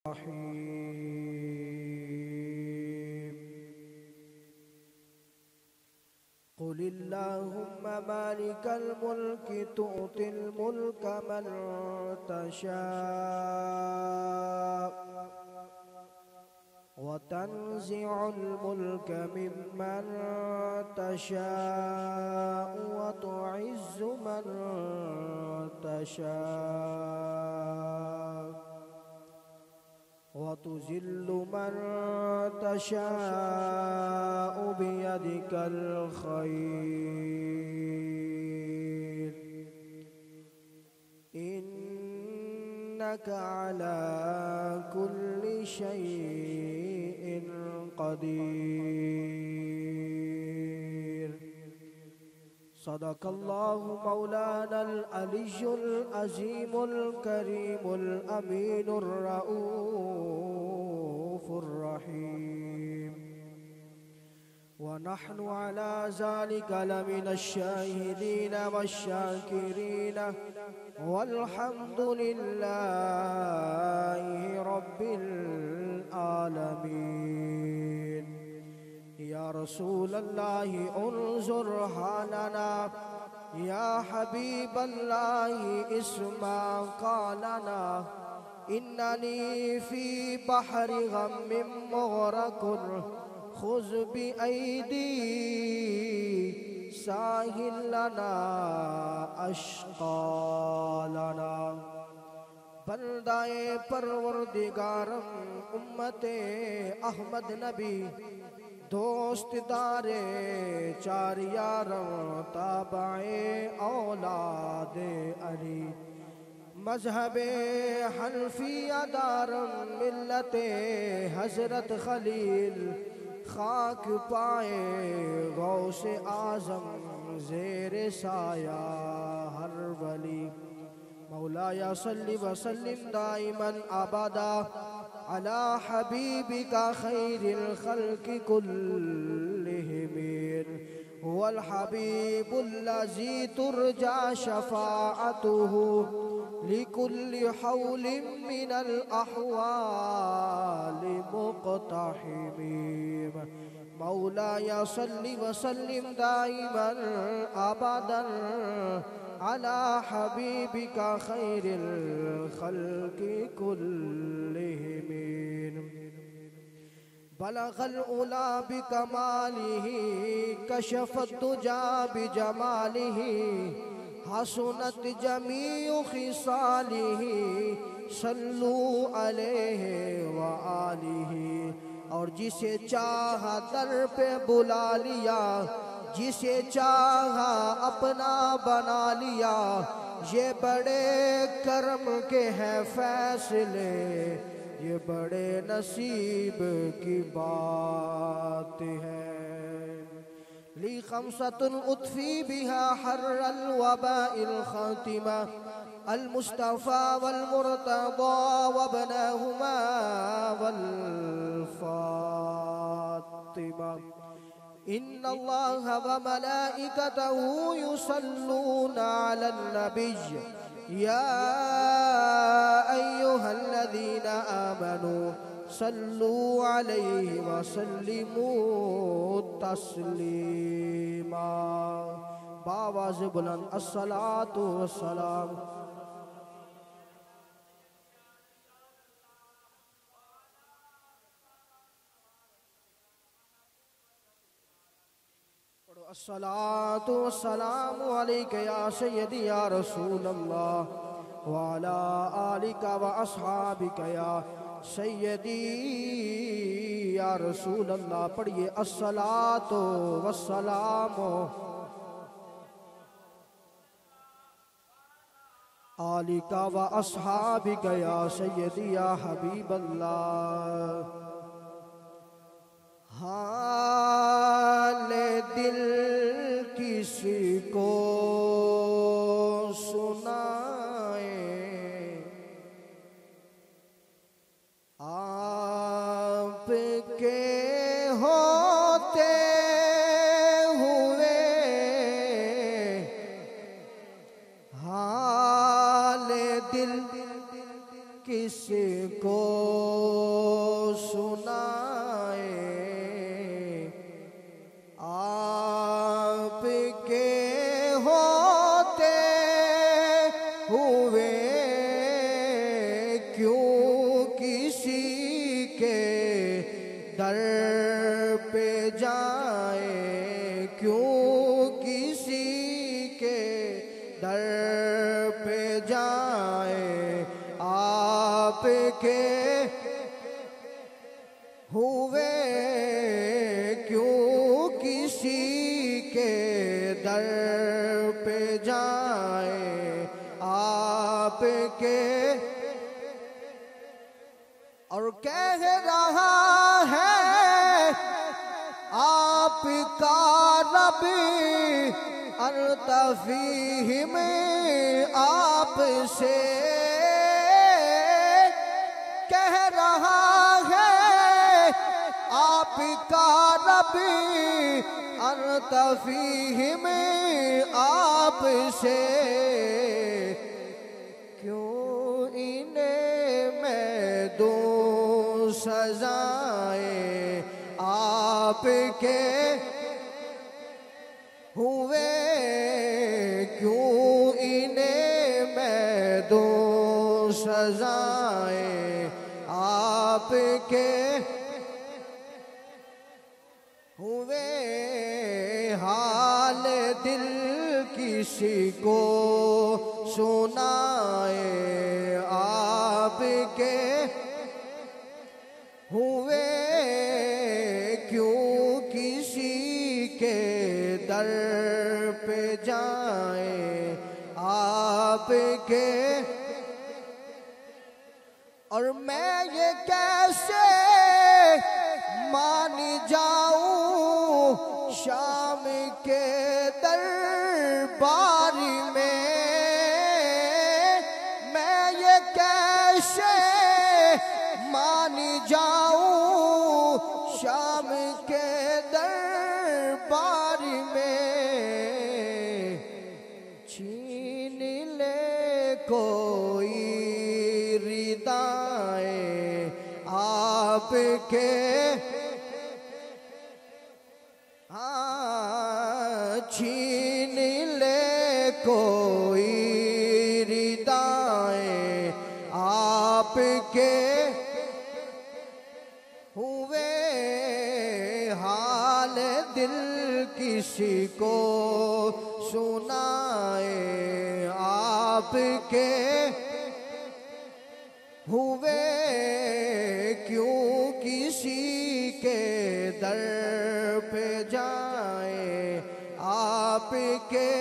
الرحيم قل اللهم مالك الملك تؤتي الملك من تشاء وتنزع الملك ممن تشاء وتعز من تشاء وتذل من تشاء بيدك الخير إنك على كل شيء قدير صدق الله مولانا العلي العظيم الكريم الأمين الرؤوف الرحيم ونحن على ذلك لمن الشاهدين والشاكرين والحمد لله رب العالمين يا رسول الله انظر حالنا يا حبيب الله اسمع قالنا إنني في بحر غم مغرق خذ بأيدي ساحل لنا اشقالنا بندہ پروردگارم امت احمد نبی دوست دارے چار یارم تابع اولاد علی مذہب حنفیہ دارم ملت حضرت خلیل خاک پائے غوث اعظم زیر سایہ ہر ولی مولایا صلی وسلم دائما ابدا على حبيبك خير الخلق كلهم هو الحبيب الذي ترجى شفاعته لكل حول من الأحوال مقتحم مولاي صل وسلم دائما أبدا على حبيبك خير الخلق كلهم بلغ العلا بكماله كشف الدجى بجماله حسنت جميع خصاله صلوا عليه وآله اور جسے چاہا در پہ بلا لیا جسے چاہا اپنا بنا لیا یہ بڑے کرم کے ہیں فیصلے یہ بڑے نصیب کی بات ہے لی خمسۃ اطفی بہا حر الوباء الخاتمہ المصطفى والمرتضى وابناهما والفاطمة إن الله وملائكته يصلون على النبي يا أيها الذين آمنوا صلوا عليه وسلموا تسليما بآواز بلند الصلاة والسلام الصلاة والسلام عليك يا سيدي يا رسول الله وعلى آلك وأصحابك يا سيدي يا رسول الله پڑھئے الصلاة والسلام آلك وأصحابك يا سيدي يا حبيب الله حال دل کسی کو سنائے آپ کے ہوتے ہوئے حال دل کسی کو کسی کے در پہ جائیں، کیوں کسی کے در پہ جائیں، آپ کے ہوئے کیوں کسی کے در پہ جائیں، آپ کے اور کہہ رہا ہے آپ کا رب ارتفیہم آپ سے، کہہ رہا ہے آپ کا رب ارتفیہم آپ سے، کیوں انہیں میں دوں سزائیں، آپ کے ہوئے کیوں انہیں میں دوں سزائیں، آپ کے ہوئے حال دل کسی کو سنائے، آپ کے ہوئے کیوں کسی کے در پہ جائیں، آپ کے اور میں یہ کیسے مان جاؤں شام کے دربار میں، میں یہ کیسے مان جاؤں شام کے دربار میں، چھین لے کوئی ردائیں آپ کے، چھین لے کوئی ردائیں آپ کے، ہوئے حال دل کسی کو سنائے، آپ کے ہوئے کیوں کسی کے در پہ جائیں، آپ کے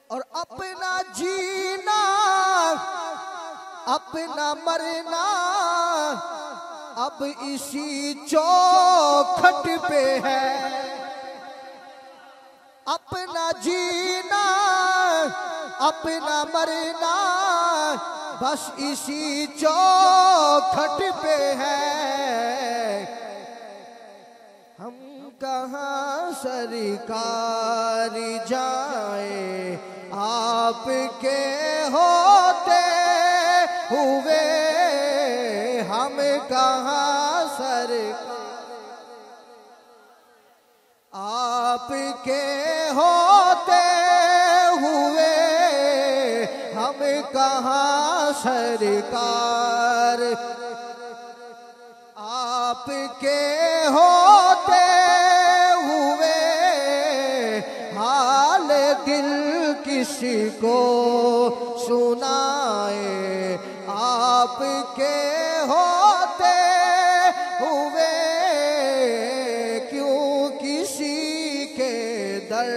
اور اپنا جینا اپنا مرنا اب اسی چوکھٹ پہ ہے، اپنا جینا اپنا مرنا بس اسی چوکھٹ پہ ہے، ہم کہاں سرکار جائیں، آپ کے ہوتے ہوئے ہم کہاں سرکار، آپ کے ہوتے ہوئے ہم کہاں سرکار، آپ کے ہوتے ہوئے حال دل کسی کو سنائے، آپ کے ہوتے ہوئے کیوں کسی کے در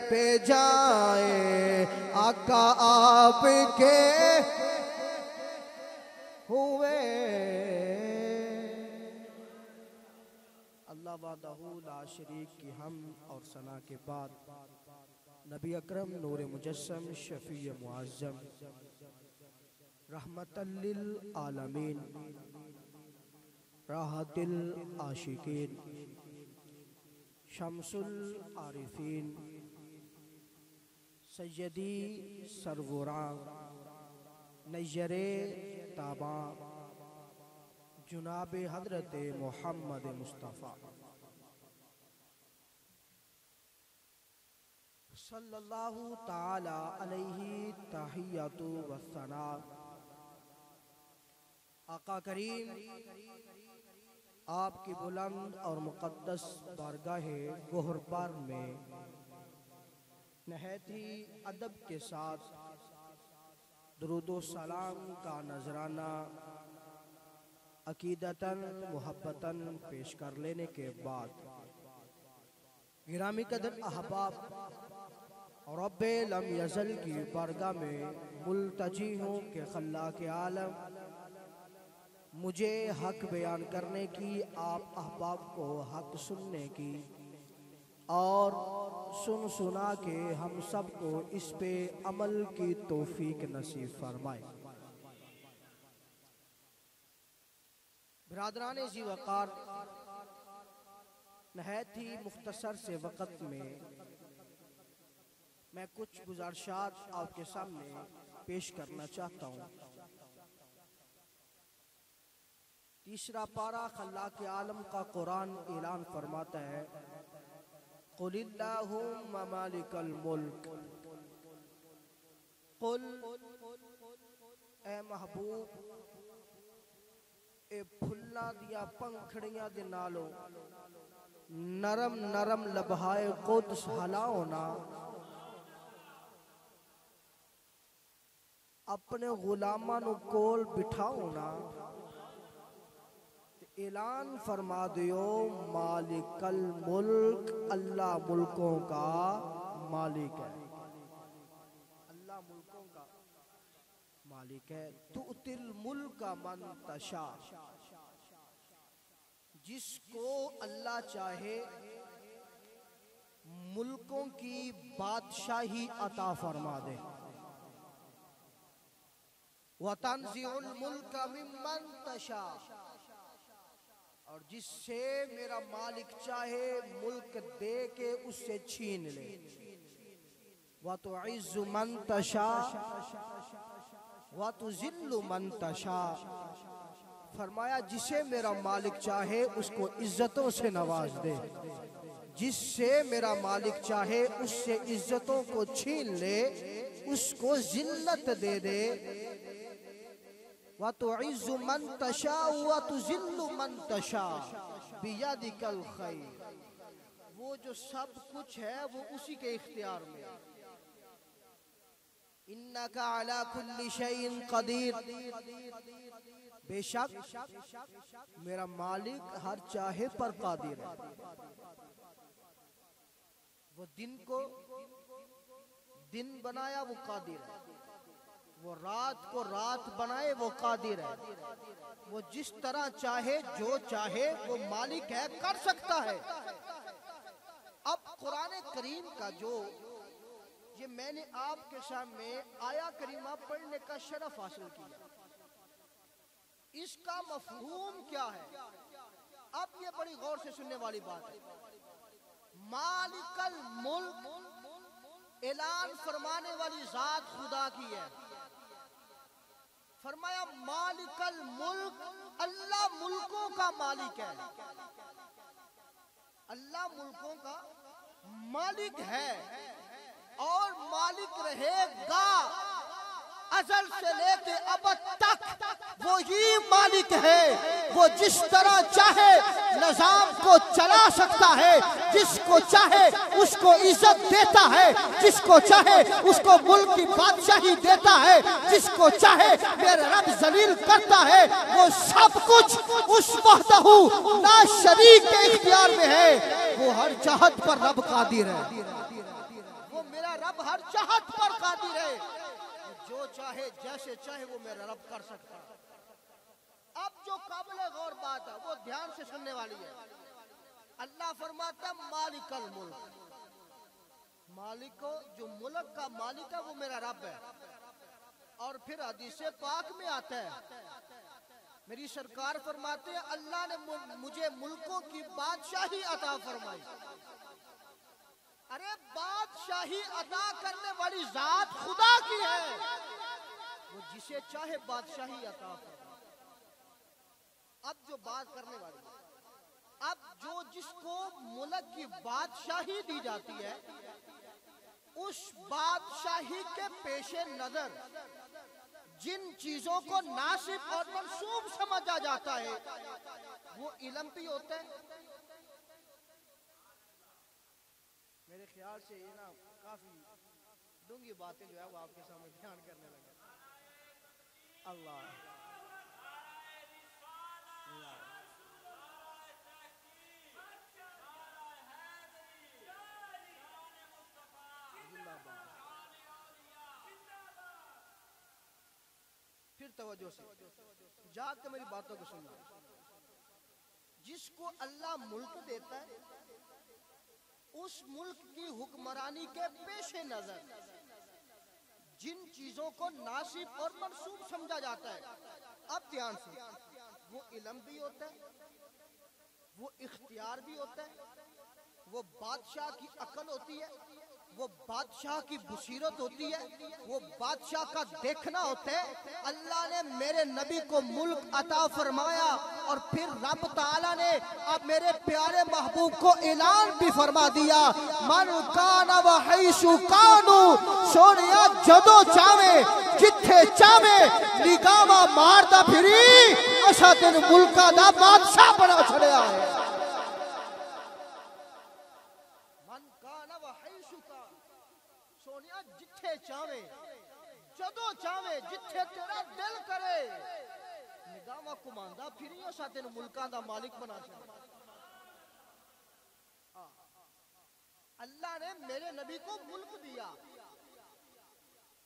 پہ جائیں، آقا آپ کے ہوئے۔ اللہ وحدہ لا شریک کی حمد اور ثنا کے بعد نبی اکرم نور مجسم شفیع معظم رحمت للعالمین راحت العاشقین شمس العارفین سیدی سروراں نیر تاباں جناب حضرت محمد مصطفیٰ صلی اللہ تعالی علیہ تحیۃ و ثنا آقا کریم آپ کی بلند اور مقدس بارگاہ گوہرپار میں نہایت ہی ادب کے ساتھ درود و سلام کا نذرانہ عقیدتاً محبتاً پیش کر لینے کے بعد گرامی قدر احباب، رب لم یزل کی بارگاہ میں ملتجی ہوں کہ خلاق عالم مجھے حق بیان کرنے کی، آپ احباب کو حق سننے کی اور سن سنا کے ہم سب کو اس پہ عمل کی توفیق نصیب فرمائے۔ برادران ذی وقار، نہایت ہی مختصر سے وقت میں کچھ گزارشات آپ کے سامنے پیش کرنا چاہتا ہوں۔ تیسرا پارہ خلاق عالم کا قرآن اعلان فرماتا ہے، قُلِ اللَّهُمَّ مَالِكَ الْمُلْكِ، قل اے محبوب اے پھلا دیا پنکھڑیاں دے نالو نرم نرم لبہائے قدس ہلاؤنا، اپنے غلاماں نو کول بٹھاؤنا، اعلان فرما دیو مالک الملک، اللہ ملکوں کا مالک ہے، اللہ ملکوں کا مالک ہے۔ تؤتی الملک من تشاء، جس کو اللہ چاہے ملکوں کی بادشاہی عطا فرما دے، وَتَنزِعُ الْمُلْكَ مِمَّن تَشَاءُ، اور جس سے میرا مالک چاہے ملک دے کے اس سے چھین لے، وَتُعِزُّ مَن تَشَاءُ وَتُذِلُّ مَن تَشَاءُ، فرمایا جسے میرا مالک چاہے اس کو عزتوں سے نواز دے، جس سے میرا مالک چاہے اس سے عزتوں کو چھین لے، اس کو ذلت دے دے۔ وَتُعِزُّ مَن تَشَاءُ وَتُذِلُّ مَن تَشَاءُ بِيَدِكَ الْخَيْرُ، وہ جو سب کچھ ہے وہ اسی کے اختیار میں۔ اِنَّكَ عَلَى كُلِّ شَيْءٍ قَدِيرٌ، بے شک میرا مالک ہر چاہے پر قادر ہے۔ وہ دن کو دن بنایا وہ قادر ہے، وہ رات کو رات بنائے وہ قادر ہے، وہ جس طرح چاہے جو چاہے وہ مالک ہے، کر سکتا ہے۔ اب قرآن کریم کا جو یہ میں نے آپ کے سامنے آیا کریمہ پڑھنے کا شرف حاصل کیا، اس کا مفہوم کیا ہے؟ اب یہ بڑی غور سے سننے والی بات ہے۔ مالک الملک اعلان فرمانے والی ذات خدا کی ہے، فرمایا مالک الملک، اللہ ملکوں کا مالک ہے، اللہ ملکوں کا مالک ہے اور مالک رہے گا، ازل سے لے کے ابد تک وہی مالک ہے۔ وہ جس طرح چاہے نظام کو چلا سکتا ہے، جس کو چاہے اس کو عزت دیتا ہے، جس کو چاہے اس کو ملک کی بادشاہی دیتا ہے، جس کو چاہے میرا رب ذلیل کرتا ہے، وہ سب کچھ اس وحدہ لا شریک کے اختیار میں ہے۔ وہ ہر چاہت پر رب قادر ہے، وہ میرا رب ہر چاہت پر قادر ہے، جو چاہے جیسے چاہے وہ میرا رب کر سکتا ہے۔ اب جو قابل غور بات ہے وہ دھیان سے سننے والی ہے۔ اللہ فرماتا ہے مالک الملک، مالک کو جو ملک کا مالک ہے وہ میرا رب ہے۔ اور پھر حدیث پاک میں آتا ہے، میری سرکار فرماتے ہیں اللہ نے مجھے ملکوں کی بادشاہی عطا فرمائی۔ ارے بادشاہی عطا کرنے والی ذات خدا کی ہے، وہ جسے چاہے بادشاہی عطا فرمائے۔ اب جو بات کرنے والی ہے، اب جو جس کو ملک کی بادشاہی دی جاتی ہے، اس بادشاہی کے پیش نظر جن چیزوں کو ناسب اور منسوب سمجھا جاتا ہے وہ علم بھی ہوتا ہے. میرے خیال سے یہ نا کافی ڈونگی باتیں جو ہے وہ آپ کے سامنے بیان کرنے لگے. اللہ پھر توجہ سے جاگ کے میری باتوں کو سننا. جس کو اللہ ملک دیتا ہے اس ملک کی حکمرانی کے پیش نظر جن چیزوں کو ناسب اور منسوب سمجھا جاتا ہے، اب دھیان سے، وہ علم بھی ہوتا ہے، وہ اختیار بھی ہوتا ہے، وہ بادشاہ کی عقل ہوتی ہے، وہ بادشاہ کی بصیرت ہوتی ہے، وہ بادشاہ کا دیکھنا ہوتا ہے. اللہ نے میرے نبی کو ملک عطا فرمایا اور پھر رب تعالیٰ نے اب میرے پیارے محبوب کو اعلان بھی فرما دیا، من کان و حیث کانو، سونیا جدو چاہے جتھے چاہے نگاہ ماردا پھری اسا تین ملکا دا بادشاہ بنا چھڑیا ہے. سونیا جتھے چاہے جدو چاہے جتھے تیرا دل کرے نگاہ کماندا پھری اسا تین ملکاں دا مالک بنا چھڑیا. اللہ نے میرے نبی کو ملک دیا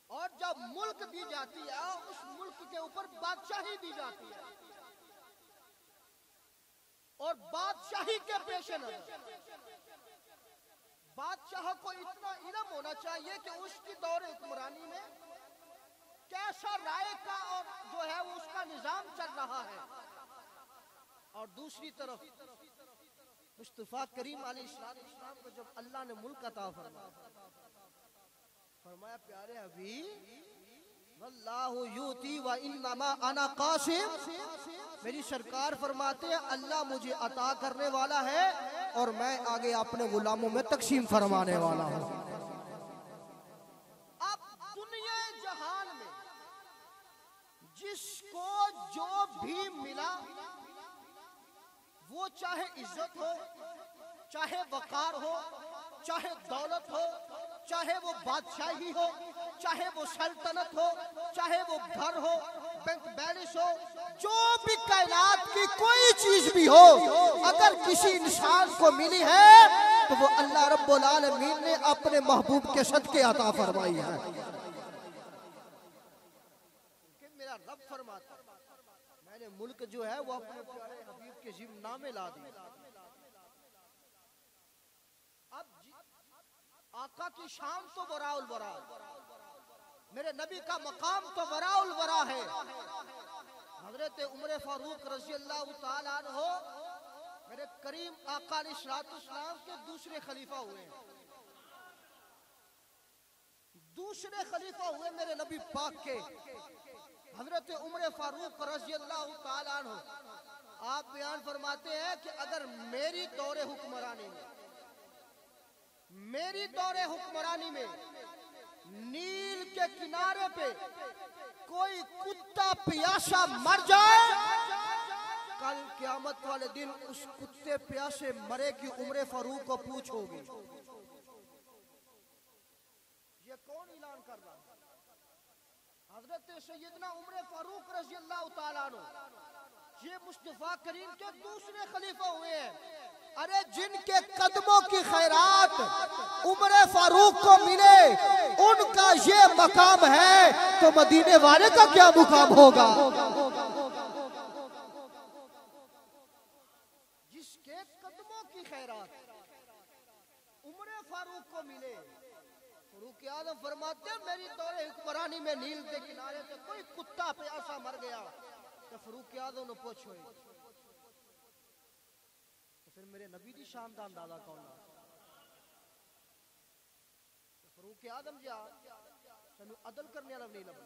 اور جب ملک دی جاتی ہے اس ملک کے اوپر بادشاہی دی جاتی ہے اور بادشاہی کے پیش نظر بادشاہ کو اتنا علم ہونا چاہیے کہ اس کی دور حکمرانی میں کیسا رائے کا اور جو ہے اس کا نظام چل رہا ہے. اور دوسری طرف مصطفیٰ کریم علیہ السلام کو جب اللہ نے ملک عطا فرمایا پیارے حبیب واللہ یوتی و انما انا قاسم، میری سرکار فرماتے ہیں اللہ مجھے عطا کرنے والا ہے اور میں آگے اپنے غلاموں میں تقسیم فرمانے والا ہوں. اب دنیا جہان میں جس کو جو بھی ملا وہ چاہے عزت ہو، چاہے وقار ہو، چاہے دولت ہو، چاہے وہ بادشاہی ہو، چاہے وہ سلطنت ہو، چاہے وہ گھر ہو، بینک بیلنس ہو، جو بھی کائنات کی کوئی چیز بھی ہو، اگر کسی انسان کو ملی ہے تو وہ اللہ رب العالمین نے اپنے محبوب کے صدقے عطا فرمائی ہے. کہ میرا رب فرماتا میں نے ملک جو ہے وہ اپنے پیارے حبیب کے ذمہ نامے لا دی. اب آقا کی شان تو وراء الورا، میرے نبی کا مقام تو وراء الورا ہے. حضرت عمر فاروق رضی اللہ تعالیٰ عنہ میرے کریم آقا علیہ السلام کے دوسرے خلیفہ ہوئے ہیں. دوسرے خلیفہ ہوئے میرے نبی پاک کے حضرت عمر فاروق رضی اللہ تعالیٰ عنہ. آپ بیان فرماتے ہیں کہ اگر میری دور حکمرانی میں نیل کے کنارے پہ کوئی کتا پیاسا مر جائے، کل قیامت والے دن اس کتے پیاسے مرے کی عمر فاروق کو پوچھو گے. یہ کون اعلان کر رہا ہے؟ حضرت سیدنا عمر فاروق رضی اللہ تعالیٰ عنہ. یہ مصطفیٰ کریم کے دوسرے خلیفہ ہوئے ہیں. ارے جن کے قدموں کی خیرات عمر فاروق کو ملے ان کا یہ مقام ہے تو مدینے والے کا کیا مقام ہوگا؟ جس کے قدموں کی خیرات عمر فاروق کو ملے. فاروق اعظم فرماتے ہیں میری دور حکمرانی میں نیل کے کنارے سے کوئی کتا پیاسا مر گیا تو فاروق اعظم نے پوچھو تو پھر میرے نبی دی شان دا اندازہ کون ہے؟ فاروق اعظم جا سنو عدل کرنے والا نہیں لگا،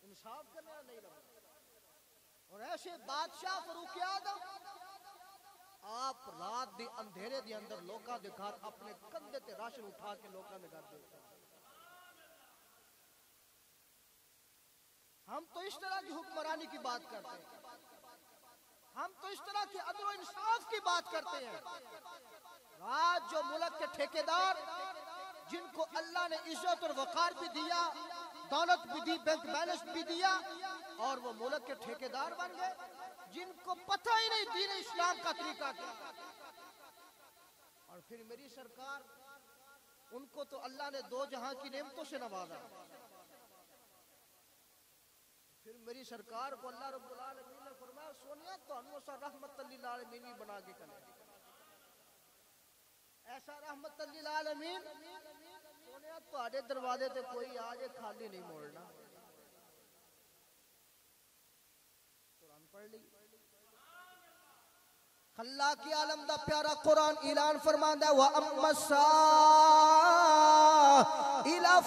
انصاف کرنے والا نہیں لگا. اور ایسے بادشاہ فاروق اعظم آپ رات دے اندھیرے دے اندر لوکاں دے گھر اپنے کندھے تے راشن اٹھا کے لوکاں دے گھر دے ہم تو اس طرح کی حکمرانی کی بات کرتے ہیں، ہم تو اس طرح کی عدل و انصاف کی بات کرتے ہیں۔ آج جو ملک کے ٹھیکیدار جن کو اللہ نے عزت اور وقار بھی دیا، دولت بھی دی، بینک بیلنس بھی دیا، اور وہ ملک کے ٹھیکیدار بن گئے جن کو پتہ ہی نہیں دین اسلام کا طریقہ کیا۔ اور پھر میری سرکار، ان کو تو اللہ نے دو جہاں کی نعمتوں سے نوازا، پھر میری سرکار کو اللہ رب العالمین نے فرمایا سونیا تو انوسا رحمت للعالمین بھی بنا کے کرے، ایسا رحمت للعالمین سونیا تو آڑے دروازے تے کوئی آجے خالی نہیں موڑنا۔ قرآن پڑھ لی، اللہ کی عالم دا پیارا قرآن اعلان فرماندا ہے وَأَمَّا السَّائِلَ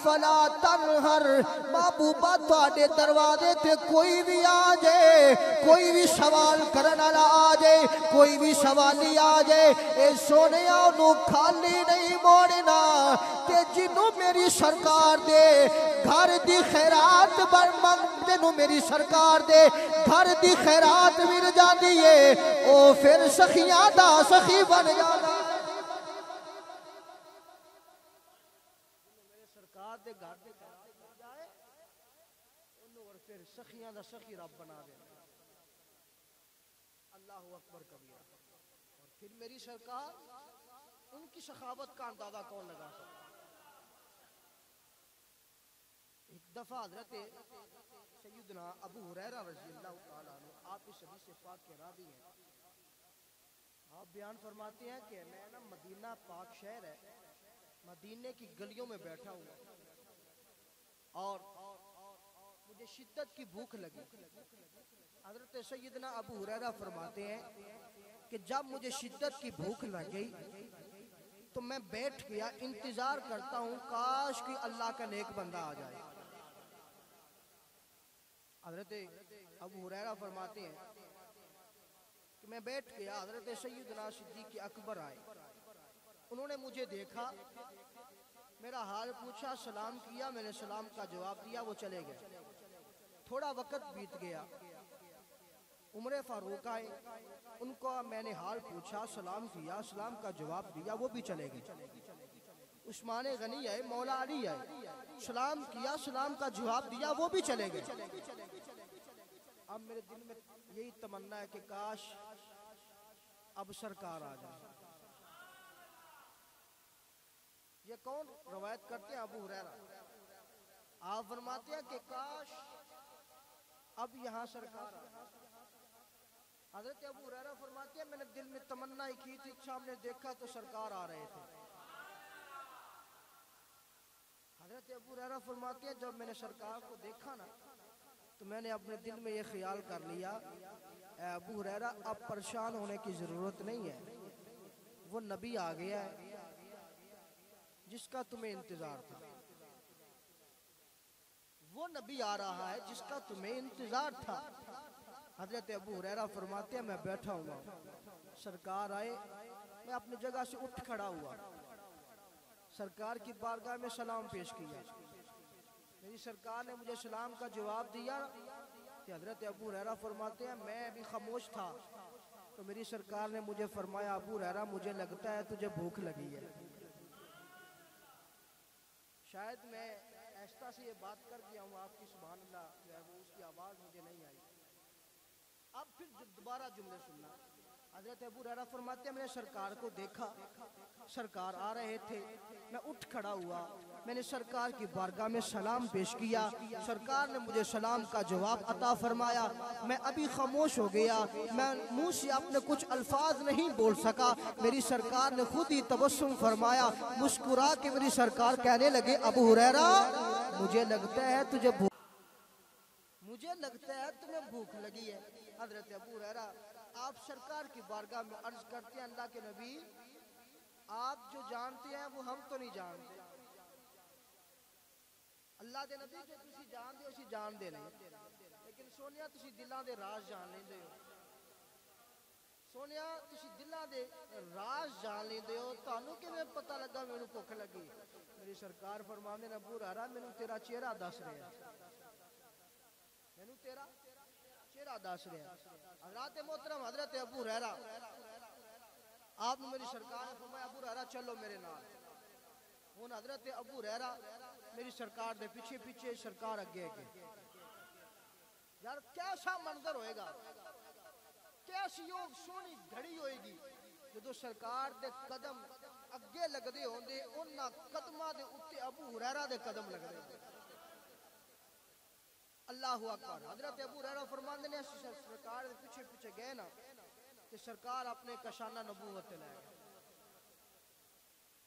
فَلَا تَنْهَرْ، محبوبہ تواڈے دروازے تے کوئی بھی آ جائے، کوئی بھی سوال کرن والا آ جائے، کوئی بھی سوالی آ جائے، اے سونیا انہوں خالی نہیں موڑنا، تے جنوں میری سرکار دے گھر دی خیرات بر منگ، جنوں میری سرکار دے گھر دی خیرات مل جاندی ہے، او پھر سخیاں دا سخی بن جانا۔ میرے سرکار دے گھر دے خیرات بن جائے انہوں اور پھر سخیاں دا سخی رب بنا دے۔ اللہ اکبر کبیرہ۔ اور پھر میری سرکار، ان کی سخاوت کا اندازہ کون لگا سکتا؟ ایک دفعہ حضرت سیدنا ابو ہریرہ رضی اللہ تعالیٰ عنہ، آپ اس حدیث پاک کے راوی ہیں، آپ بیان فرماتے ہیں کہ میں نا مدینہ پاک شہر ہے، مدینے کی گلیوں میں بیٹھا ہوں اور مجھے شدت کی بھوک لگی۔ حضرت سیدنا ابو ہریرہ فرماتے ہیں کہ جب مجھے شدت کی بھوک لگی تو میں بیٹھ گیا، انتظار کرتا ہوں کاش کہ اللہ کا نیک بندہ آ جائے۔ حضرت ابو ہریرہ فرماتے ہیں کہ میں بیٹھ گیا، حضرت سیدنا صدیق اکبر آئے، انہوں نے مجھے دیکھا، میرا حال پوچھا، سلام کیا، میں نے سلام کا جواب دیا، وہ چلے گئے۔ تھوڑا وقت بیت گیا، عمر فاروق آئے، ان کو میں نے حال پوچھا، سلام کیا، سلام کا جواب دیا، وہ بھی چلے گئے۔ عثمان غنی آئے، مولا علی آئے، سلام کیا، سلام کا جواب دیا، وہ بھی چلے گئے۔ اب میرے دل میں یہی تمنا ہے کہ کاش اب سرکار آ جائے۔ یہ کون روایت کرتے ہیں؟ ابو ہریرہ۔ آپ فرماتے ہیں کہ کاش اب یہاں سرکار آ جائے۔ حضرت ابو ہریرہ فرماتے ہیں میں نے دل میں تمنا ہی کی تھی، سامنے دیکھا تو سرکار آ رہے تھے۔ حضرت ابو ہریرہ فرماتے ہیں جب میں نے سرکار کو دیکھا نا تو میں نے اپنے دل میں یہ خیال کر لیا، اے ابو ہریرہ اب پریشان ہونے کی ضرورت نہیں ہے، وہ نبی آ گیا ہے جس کا تمہیں انتظار تھا، وہ نبی آ رہا ہے جس کا تمہیں انتظار تھا۔ حضرت ابو ہریرہ فرماتے ہیں میں بیٹھا ہوا، سرکار آئے، میں اپنی جگہ سے اٹھ کھڑا ہوا، سرکار کی بارگاہ میں سلام پیش کیا، میری سرکار نے مجھے سلام کا جواب دیا کہ حضرت ابو ہریرہ فرماتے ہیں میں بھی خاموش تھا تو میری سرکار نے مجھے فرمایا ابو ہریرہ مجھے لگتا ہے تجھے بھوک لگی ہے۔ شاید میں ایسا سے یہ بات کر دیا ہوں، آپ کی سبحان اللہ جو ہے وہ اس کی آواز مجھے نہیں آئی۔ اب پھر دوبارہ جملے سننا، حضرت ابو ہریرہ فرماتے ہیں میں نے سرکار کو دیکھا، سرکار آ رہے تھے، میں اٹھ کھڑا ہوا، میں نے سرکار کی بارگاہ میں سلام پیش کیا، سرکار نے مجھے سلام کا جواب عطا فرمایا، میں ابھی خاموش ہو گیا، میں منہ سے اپنے کچھ الفاظ نہیں بول سکا، میری سرکار نے خود ہی تبسم فرمایا، مسکرا کے میری سرکار کہنے لگے ابو ہریرہ مجھے لگتا ہے تمہیں بھوک لگی ہے۔ حضرت ابو ہریرہ آپ سرکار کی بارگاہ میں عرض کرتے ہیں اللہ کے نبی آپ جو جانتے ہیں وہ ہم تو نہیں جانتے، اللہ دے نبی جو تسی جان دے اسی جان دے نہیں، لیکن سونیا تسی دلاں دے راز جان لیندے ہو، سونیا تسی دلاں دے راز جان لیندے ہو، تانوں کیویں پتہ لگا مینوں بھوک لگی؟ میری سرکار فرماندے نے ابو ہریرہ مینوں تیرا چہرہ دس رہا ہے، مینوں تیرا چہرہ دس رہا حضرات محترم حضرت ابو ہریرہ آپ نے میری سرکار نے فرمایا ابو ہریرہ چلو میرے نال ہن حضرت ابو ہریرہ میری سرکار دے پیچھے پیچھے سرکار اگے اگے یار کیسا منظر ہوئے گا کیسی سونی گھڑی ہوئے گی جدو سرکار دے قدم اگے لگ دے ہوں دے انہاں قدمہ دے اتے ابو ہریرہ دے قدم لگ دے اللہ اکبر حضرت ابو ہریرہ فرماندے نے سرکار دے پیچھے پیچھے گئے نا کہ سرکار اپنے کشانہ نبوت لے گئے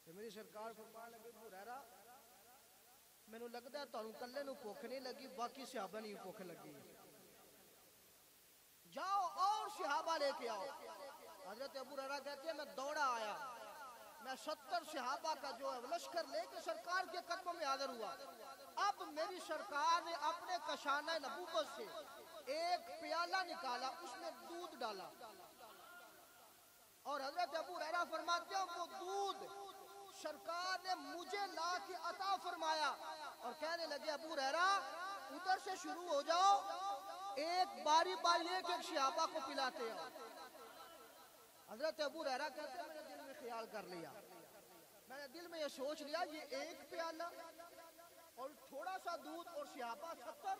کہ میری سرکار فرمانے لگے ابو ہریرہ میں نو لگتا ہے تانوں کلے نو بھوک نہیں لگی باقی صحابہ نہیں بھوک لگی جاؤ اور صحابہ لے کے آؤ حضرت ابو ہریرہ کہتے ہیں میں دوڑا آیا میں 70 صحابہ کا جو ہے لشکر لے کے سرکار کے قدموں میں حاضر ہوا اب میری سرکار نے اپنے کشانہ نبوت سے ایک پیالہ نکالا اس میں دودھ ڈالا اور حضرت ابو ہریرہ فرماتے ہیں وہ دودھ سرکار نے مجھے لا کے عطا فرمایا اور کہنے لگے ابو ہریرہ ادھر سے شروع ہو جاؤ ایک باری باری ایک ایک صحابہ کو پلاتے ہیں حضرت ابو ہریرہ کہتے ہیں میں نے دل میں خیال کر لیا میں نے دل میں یہ سوچ لیا یہ ایک پیالہ اور تھوڑا سا دودھ اور صحابہ 70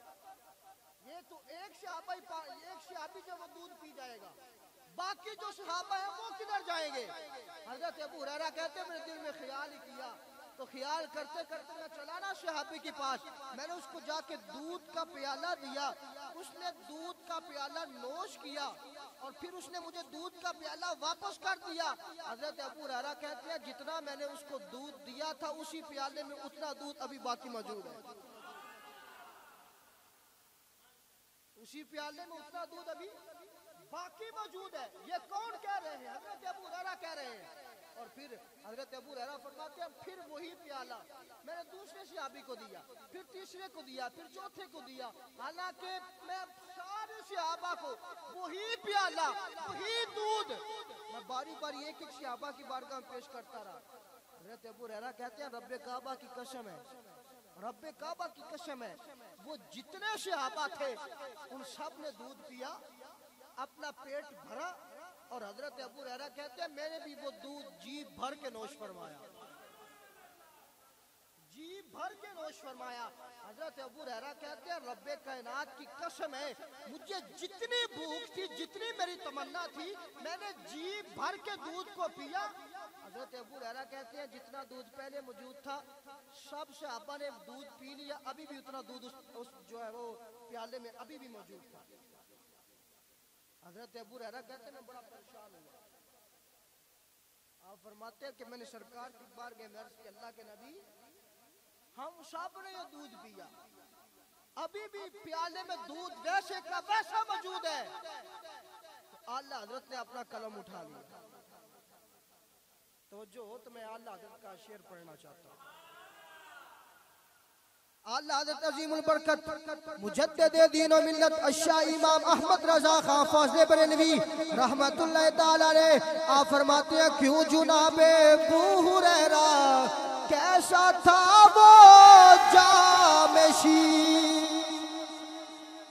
یہ تو ایک صحابی جو وہ دودھ پی جائے گا باقی جو صحابہ ہیں وہ کدھر جائیں گے حضرت ابو ہریرہ کہتے ہیں میں نے دل میں خیال ہی کیا تو خیال کرتے کرتے میں چلا نا صحابی کے پاس میں نے اس کو جا کے دودھ کا پیالہ دیا اس نے دودھ کا پیالہ نوش کیا اور پھر اس نے مجھے دودھ کا پیالہ واپس کر دیا حضرت ابو ہریرہ کہتے ہیں جتنا میں نے اس کو دودھ دیا تھا اسی پیالے میں اتنا دودھ ابھی باقی موجود ہے اسی پیالے میں اتنا دودھ ابھی باقی موجود ہے یہ کون کہہ رہے ہیں حضرت ابو ہریرہ کہہ رہے ہیں اور پھر حضرت ابو ہریرہ فرماتے ہیں پھر وہی پیالہ میں نے دوسرے صحابی کو دیا پھر تیسرے کو دیا پھر چوتھے کو دیا حالانکہ میں سارے صحابہ کو وہی پیالہ وہی دودھ میں باری باری ایک ایک صحابہ کی بارگاہ میں پیش کرتا رہا حضرت ابو ہریرہ کہتے ہیں رب کعبہ کی قسم ہے رب کعبہ کی قسم ہے وہ جتنے صحابہ تھے ان سب نے دودھ پیا اپنا پیٹ بھرا اور حضرت ابو ہریرہ کہتے ہیں میں نے بھی وہ دودھ جی بھر کے نوش فرمایا جی بھر کے نوش فرمایا حضرت ابو ہریرہ کہتے ہیں رب کائنات کی قسم ہے مجھے جتنی بھوک تھی جتنی میری تمنا تھی میں نے جی بھر کے دودھ کو پیا حضرت ابو ہریرہ کہتے ہیں جتنا دودھ پہلے موجود تھا سب صحابہ نے دودھ پی لیا ابھی بھی اتنا دودھ اس جو ہے وہ پیالے میں ابھی بھی موجود تھا حضرت ابو ہریرہ کہتے ہیں میں بڑا پریشان ہوا آپ فرماتے ہیں کہ میں نے سرکار کی بارگاہ میں عرض کہ اللہ کے نبی ہم سب نے یہ دودھ پیا ابھی بھی پیالے میں دودھ ویسے کا ویسا موجود ہے تو اعلیٰ حضرت نے اپنا قلم اٹھا لیا توجہ ہو تو میں اعلیٰ حضرت کا شعر پڑھنا چاہتا ہوں اعلیٰ حضرت عظیم البرکت مجدد دین و ملت الشاہ امام احمد رضا خان فاضل بریلوی رحمت اللہ تعالیٰ نے آپ فرماتے ہیں کیوں جناب ابو ہریرہ کیسا تھا وہ جامشی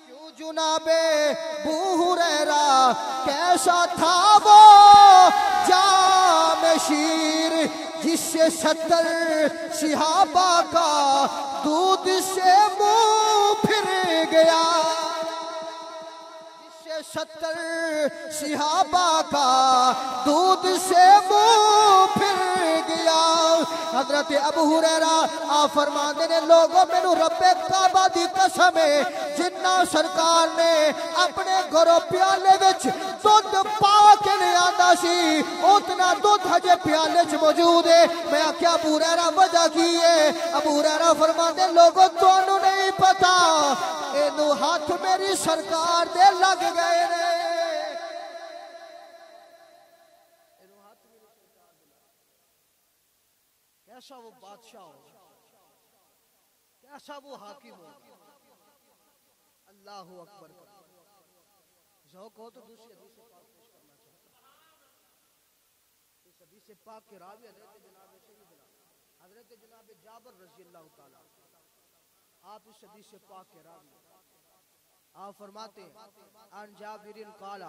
کیوں جناب ابو ہریرہ کیسا تھا وہ جامشیر جس سے 70 صحابہ کا دودھ سے منہ پھر گیا جس سے 70 صحابہ کا دودھ سے منہ پھر گیا حضرت ابو ہریرہ آپ فرماندے نے لوگوں مینوں رب کعبہ دی قسم ہے جنہ سرکار نے اپنے گھروں پیالے وچ دودھ پا کے لے آندا سی اتنا دودھ ہجے پیالے وچ موجود ہے میں کیا ابو ہریرہ وجہ کی ہے ابو ہریرہ فرماندے لوگوں تانوں نہیں پتا اینو ہاتھ میری سرکار دے لگ گئے نے کیسا وہ بادشاہ ہو کیسا وہ حاکم ہو اللہ اکبر ذوق ہو تو دوسری حدیث پاک پیش کرنا چاہتا ہوں اس حدیث پاک کے راوی حضرت جناب سیدنا حضرت جناب جابر رضی اللہ تعالیٰ آپ اس حدیث پاک کے راوی آپ فرماتے ہیں عن جابر قال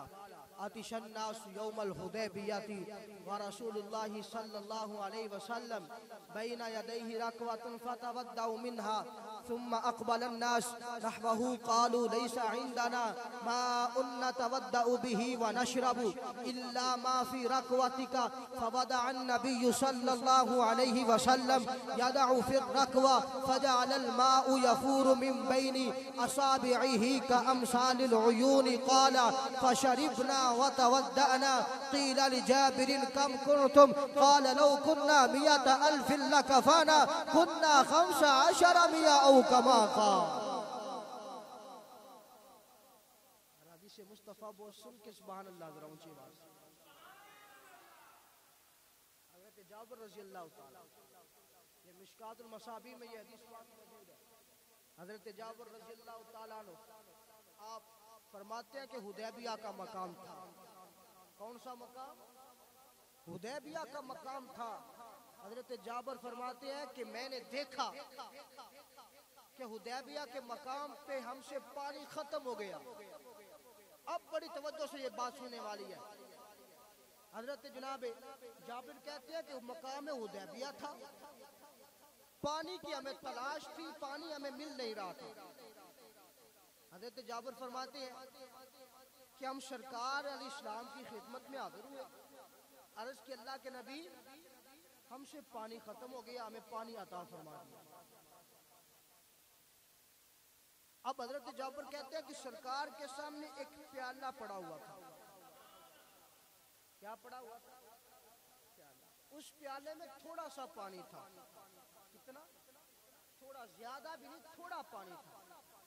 اتش الناس یوم الحدیبیہ ورسول اللہ صلی اللہ علیہ وسلم بین یدیہ رکوۃ فتودع منها ثم اقبل الناس نحوه قالوا ليس عندنا ماء نتودع به ونشرب الا ما في ركوتك فودع النبي صلى الله عليه وسلم يدع في الركوة فجعل الماء يفور من بين اصابعه كأمثال العيون قال فشربنا وتودعنا قيل لجابر كم كنتم قال لو كنا 100,000 لكفانا كنا 15,000 أو كما قال. حدیث مصطفیٰ بہت سن کے سبحان اللہ ذرا اونچی آواز. حضرت جابر رضی اللہ تعالیٰ یہ مشکات المصابیح میں یہ حدیث موجود ہے. حضرت جابر رضی اللہ تعالیٰ عنہ آپ فرماتے ہیں کہ حدیبیہ کا مقام تھا. کون سا مقام؟ حدیبیہ کا مقام تھا. حضرت جابر فرماتے ہیں کہ میں نے دیکھا کہ حدیبیہ کے مقام پہ ہم سے پانی ختم ہو گیا. اب بڑی توجہ سے یہ بات سننے والی ہے. حضرت جناب جابر کہتے ہیں کہ مقام حدیبیہ تھا, پانی کی ہمیں تلاش تھی, پانی ہمیں مل نہیں رہا تھا. حضرت جابر فرماتے ہیں کہ ہم سرکار علیہ السلام کی خدمت میں حاضر ہوئے, عرض کہ اللہ کے نبی ہم سے پانی ختم ہو گیا, ہمیں پانی عطا فرما دیا. اب حضرت جابر کہتے ہیں کہ سرکار کے سامنے ایک پیالہ پڑا ہوا تھا. کیا پڑا ہوا تھا؟ پیالہ. اس پیالے میں تھوڑا سا پانی تھا. کتنا؟ تھوڑا, زیادہ بھی نہیں, تھوڑا پانی تھا.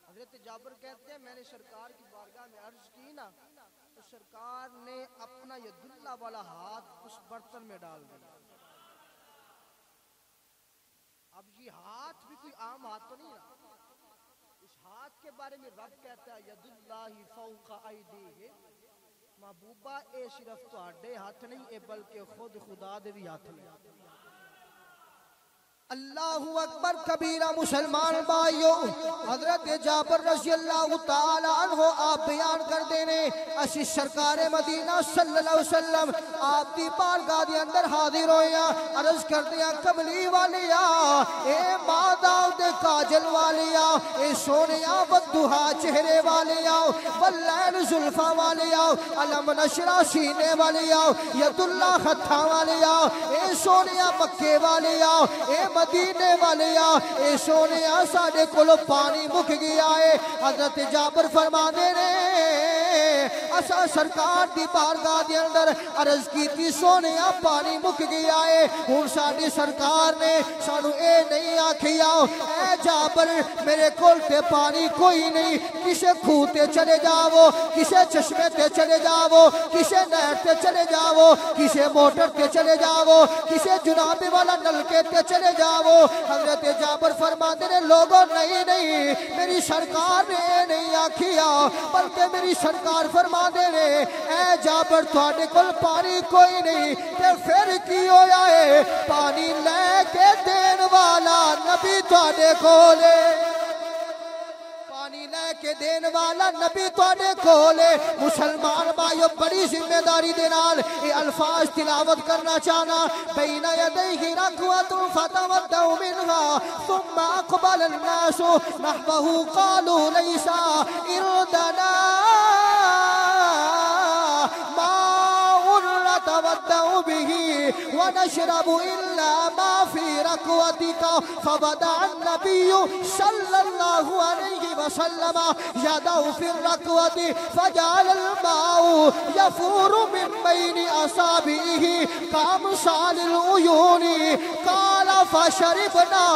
حضرت جابر کہتے ہیں میں نے سرکار کی بارگاہ میں عرض کی نا, تو سرکار نے اپنا ید اللہ والا ہاتھ اس برتن میں ڈال دیا. اب یہ ہاتھ بھی کوئی عام ہاتھ تو نہیں رہا. اس ہاتھ کے بارے میں رب کہتا ہے ید اللہ فوق ایدیہم, محبوبہ اے صرف تہاڈے ہاتھ نہیں, اے بلکہ خود خدا دے بھی ہاتھ نہیں. اللہ اکبر کبیرہ. مسلمان بھائیو, حضرت جابر رضی اللہ تعالیٰ عنہ آپ بیان کر دینے اسی سرکار مدینہ صلی اللہ علیہ وسلم آپ دی بارگاہ دے اندر حاضر ہویا, عرض کر دیا کملی والیا, اے مادہ دے کاجل والیا, اے سونیا بدوہا چہرے والیا, واللین زلفہ والیا, علم نشرہ سینے والیا, ید اللہ خطہ والیا, اے سونیا مکے والیا, اے مدینے والیا, اے سونیا ساڑے کلو پانی مک گیا ہے. حضرت جابر فرما دے رہے اسا سرکار دی بارگاہ دے اندر عرض کی تھی سونیا پانی مک گیا ہے. ہون ساڑی سرکار نے سانو اے نہیں آکھیا اے جابر میرے کول تے پانی کوئی نہیں, کسے کھوتے چلے جاؤ, کسے چشمے تے چلے جاؤ, کسے نہر تے چلے جاؤ, کسے موٹر تے چلے جاؤ, کسے جناب والا نلکے تے چلے جاؤ. حضرت جابر فرما دے لوگوں نہیں نہیں, میری سرکار نے نہیں آکھیا, بلکہ میری سرکار فرما دے اے جابر تھوڑے کل پانی کوئی نہیں, تے پھر کی ہویا ہے پانی لے کے دین والا نبی تھوڑے کولے, پانی لے کے دین والا نبی تھوڑے کولے. مسلمان بھائیو بڑی ذمہ داری دے نال یہ الفاظ تلاوت کرنا چاہنا. بین یدیہ رکوۃ فتودع منها ثم اقبل الناس نحوه قالوا لیس عندنا نتودع به ونشرب إلا ما في ركوتك فودع النبي صلى الله عليه وسلم يده في الركوة فجعل الماء يفور من بين أصابعه كأمثال العيون قال فشربنا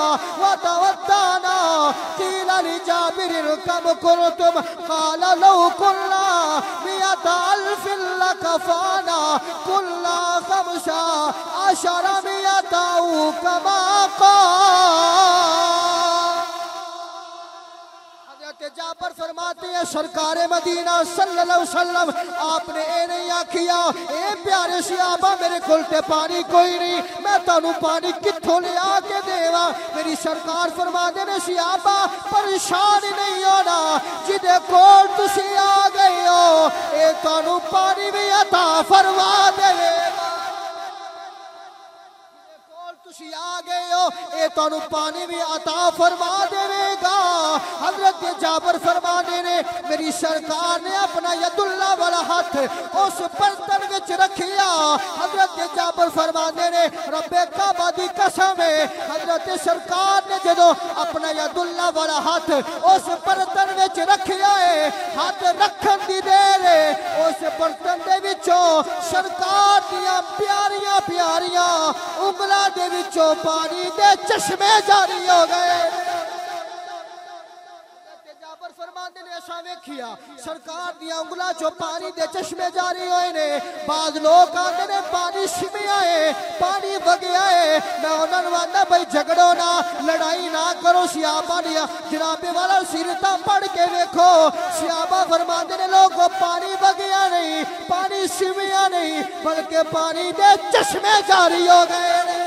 وتودعنا قيل لجابر كم كنتم قال لو كنا 100,000 لكفانا كلا 15,000 أو كما قال. حضرت جابر فرماتے ہیں سرکار مدینہ صلی اللہ علیہ وسلم آپ نے اے نہیں آکھیا اے پیارے صحابہ میرے کول تے پانی کوئی نہیں, میں تانوں پانی کتھوں لے آ کے دیوا میری سرکار فرما دے نے صحابہ پریشان نہیں ہونا جدے کول تسی آ گئے ہو اے تانوں پانی بھی عطا فرما دے تسی آ گئے ہو اے تانوں پانی بھی عطا فرما دے گا حضرت جابر فرما دے نے میری سرکار نے اپنا ید اللہ والا ہاتھ اس برتن وچ رکھیا حضرت جابر فرما دے نے رب کعبہ دی قسم ہے حضرت سرکار نے جدو اپنا ید اللہ والا ہاتھ اس برتن وچ رکھیا ہے ہاتھ رکھن دی دیر ہے اس برتن دے وچوں سرکار دیاں پیاریاں پیاریاں انگلاں دے وچوں پانی دے چشمے جاری ہو گئے جابر فرماندے نے ایسا ویکھیا سرکار دیا انگلاں چوں پانی دے چشمے جاری ہوئے نے بعض لوگ آندے نے پانی سمیا ہے پانی وگیا ہے میں انہاں نوں آندا بھائی جھگڑو نہ لڑائی نہ کرو صحابہ دیا جناب والا سیرتاں پڑھ کے ویکھو صحابہ فرماندے نے لوگوں پانی وگیا نہیں پانی سمیا نہیں بلکہ پانی دے چشمے جاری ہو گئے نے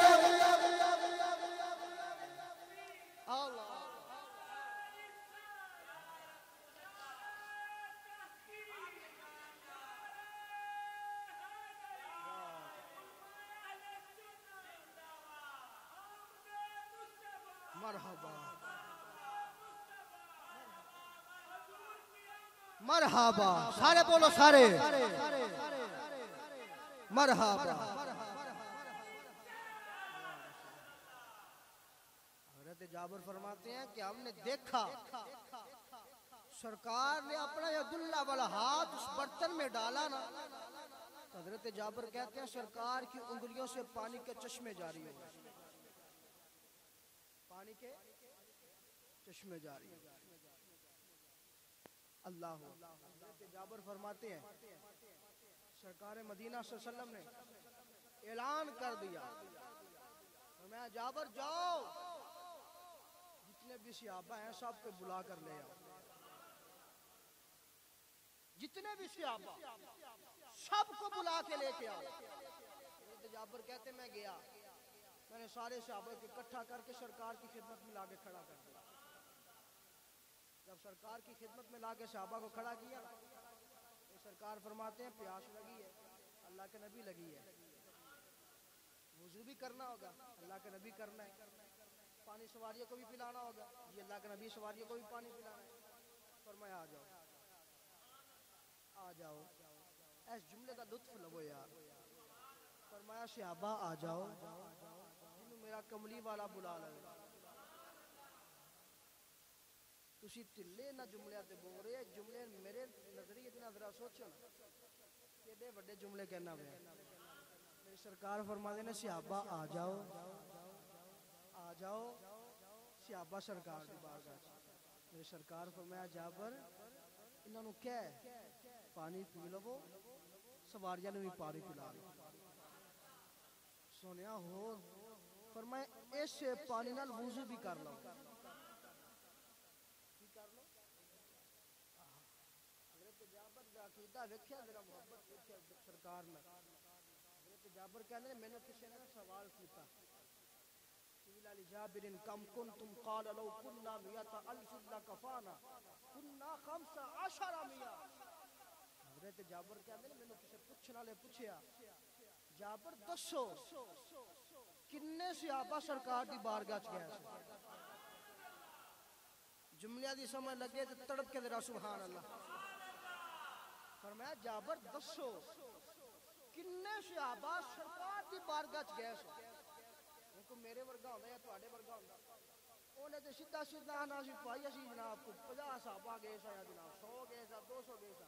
مرحبا سارے بولو سارے مرحبا حضرت جابر فرماتے ہیں کہ ہم نے دیکھا سرکار نے اپنا ید اللہ والا ہاتھ اس برتن میں ڈالا نا حضرت جابر کہتے ہیں سرکار کی انگلیوں سے پانی کے چشمے جاری ہو گئے پانی کے چشمے جاری ہو گئے اللہ حضرت جابر فرماتے ہیں سرکار مدینہ صلی اللہ علیہ وسلم نے اعلان کر دیا فرمایا جابر جاؤ جتنے بھی صحابہ ہیں سب کو بلا کر لے آؤ جتنے بھی صحابہ سب کو بلا کے لے کے آؤ حضرت جابر کہتے میں گیا میں نے سارے صحابہ کو اکٹھا کر کے سرکار کی خدمت میں لا کے کھڑا کر دیا جب سرکار کی خدمت میں لا کے صحابہ کو کھڑا کیا تو سرکار فرماتے ہیں پیاس لگی ہے اللہ کے نبی لگی ہے وضو بھی کرنا ہوگا اللہ کے نبی کرنا ہے پانی سواریوں کو بھی پلانا ہوگا جی اللہ کے نبی سواریوں کو بھی پانی پلانا ہے فرمایا آ جاؤ اس جملے کا لطف لو یار فرمایا صحابہ آ جاؤ جنہوں میرا کملی والا بلا لگا تسی تلے نہ جملے تے بول رہے جملے میرے نظریے تے ذرا سوچو کیڑے بڑے جملے کہنا پیا میری سرکار فرماتے نے صحابہ آ جاؤ صحابہ سرکار دی بارگاہ میری سرکار فرمایا جابر انہاں نوں کہہ پانی پی لو سواریاں نوں بھی پانی پلا لو سونیا ہو فرمایا اس پانی نال وضو بھی کر لو عقیدہ ویکھیا ذرا محبت ویکھیا سرکار نے حضرت جابر کہندے نے میں نے کسی نے سوال کیتا سئل علی جابر کم کنتم قال لو كنا 100,000 لكفانا كنا 15,000 حضرت جابر کہندے نے میں نے کسی پوچھن والے پوچھیا جابر دسو کنے صحابہ سرکار دی بارگاہ چ گئے جملے دی سمجھ لگے تے تڑپ کے ذرا سبحان اللہ فرمایا جابر دسو کنے صحابہ سرکار دی بارگاہ چ گئے سو کو میرے ورگا ہوندا یا تواڈے ورگا ہوندا اونے تے سیدھا سیدھا نا سی پائی اسی جناب کو 50 صحابہ گئے سا یا جناب 100 گئے سا 200 گئے سا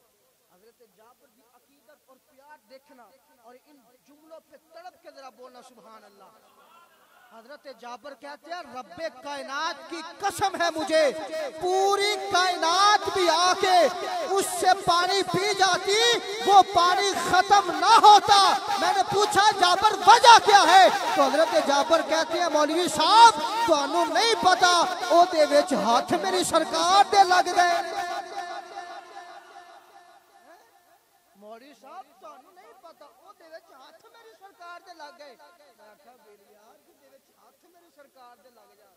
حضرت جابر دی عقیدت اور پیار دیکھنا اور ان جملوں پہ تڑپ کے ذرا بولنا سبحان اللہ حضرت جابر کہتے ہیں رب کائنات کی قسم ہے مجھے پوری کائنات بھی آ کے اس سے پانی پی جاتی وہ پانی ختم نہ ہوتا میں نے پوچھا جابر وجہ کیا ہے تو حضرت جابر کہتے ہیں مولوی صاحب تو انہوں نہیں پتا او دے وچ ہاتھ میری سرکار دے لگ گئے مولوی صاحب تانوں نہیں پتا او دے وچ ہاتھ میری سرکار دے لگ گئے میں کہا ویلی یار دے وچ ہاتھ میری سرکار دے لگ جا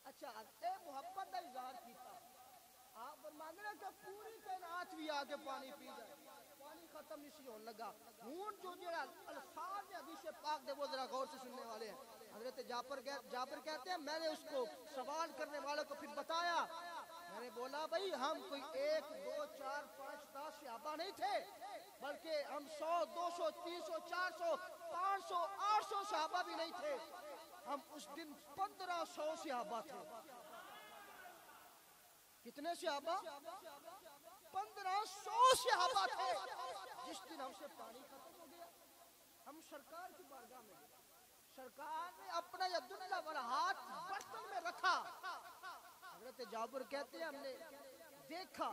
اچھا اے محبت دا اظہار کیتا آپ فرماندے ہیں کہ پوری کائنات بھی آ کے پانی پی جائے پانی ختم نہیں ہون لگا ہون جو جڑا الفاظ حدیث پاک دے وہ ذرا غور سے سننے والے ہیں حضرت جابر کہتے ہیں میں نے اس کو سوال کرنے والوں کو پھر بتایا میں نے بولا بھائی ہم کوئی 1 2 4 5 10 صحابہ نہیں تھے بلکہ ہم 100 200 300 400 500 800 صحابہ بھی نہیں تھے ہم اس دن 1500 صحابہ تھے کتنے صحابہ 1500 صحابہ تھے جس دن ہم سے پانی ختم ہو گیا ہم سرکار کی بارگاہ میں گئے سرکار نے اپنا ید اللہ والا ہاتھ برتن میں رکھا حضرت جابر کہتے ہیں ہم نے دیکھا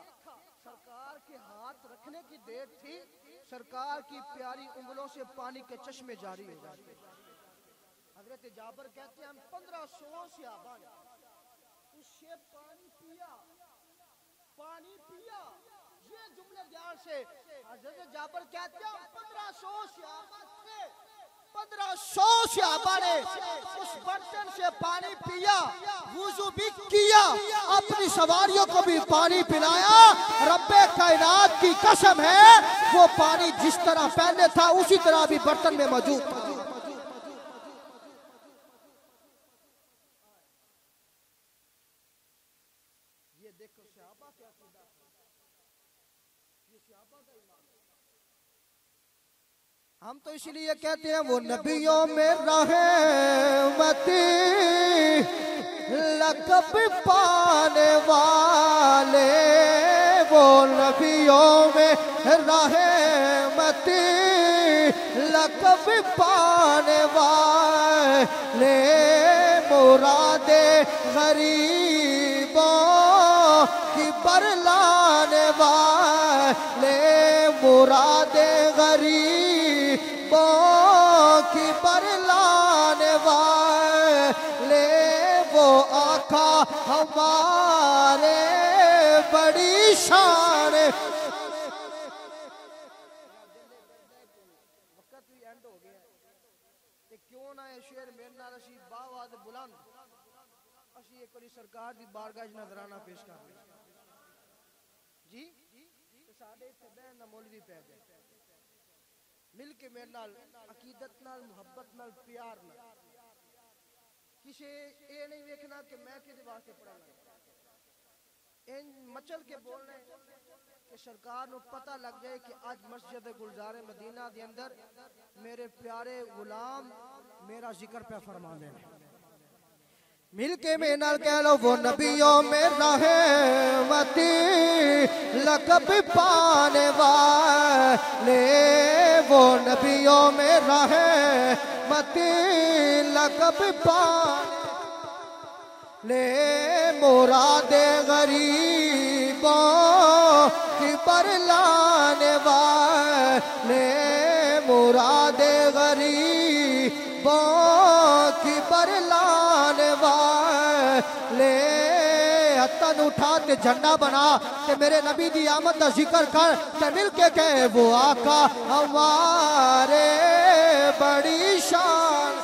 سرکار کے ہاتھ رکھنے کی دیر تھی سرکار کی پیاری انگلوں سے پانی کے چشمے جاری ہو گئے حضرت جابر کہتے ہیں ہم 1500 صحابہ نے اس سے پانی پیا یہ جملے بیان سے حضرت جابر کہتے ہیں 1500 صحابہ تھے 1500 صحابہ نے اس برتن سے پانی پیا وضو بھی کیا اپنی سواریوں کو بھی پانی پلایا رب کائنات کی قسم ہے وہ پانی جس طرح پہلے تھا اسی طرح بھی برتن میں موجود تھا یہ دیکھو صحابہ کیا عقیدہ یہ صحابہ کا ایمان ہم تو اس لیے کہتے ہیں وہ نبیوں میں رحمتی لقب پانے والے وہ نبیوں میں رحمتی لقب پانے والے مراد غریبوں کی برلانے والے مراد غریبوں کی برلانے والے وہ آقا ہمارے بڑی شان وقت بھی اینڈ ہو گیا کہ کیوں نہ شعر میرے نال اسی باواز بلند اسی ایک والی سرکار دی بارگاہ وچ نظرانہ پیش کر لیں جی تے ساڈے اتنے بہن دا مولوی پہ گئے مل کے میرے نال عقیدت نال محبت نال پیار نال کسی اے نہیں ویکھنا کہ میں کدے واسطے پڑھنا ان مچل کے بولنے کہ سرکار نو پتہ لگ جائے کہ آج مسجد گلزار مدینہ دے اندر میرے پیارے غلام میرا ذکر پہ فرما دیں مل کے میں نال کہہ لو وہ نبیوں میں رحمتی لقب پانے والے وہ نبیوں میں رحمتی لقب پانے لے مراد غریبوں کی برلانے والے مراد غریبوں کی برلانے والے ہتھاں اٹھا تے جھنڈا بنا تے میرے نبی دی آمد دا ذکر کر تے مل کے کہے وہ آقا ہمارے بڑی شان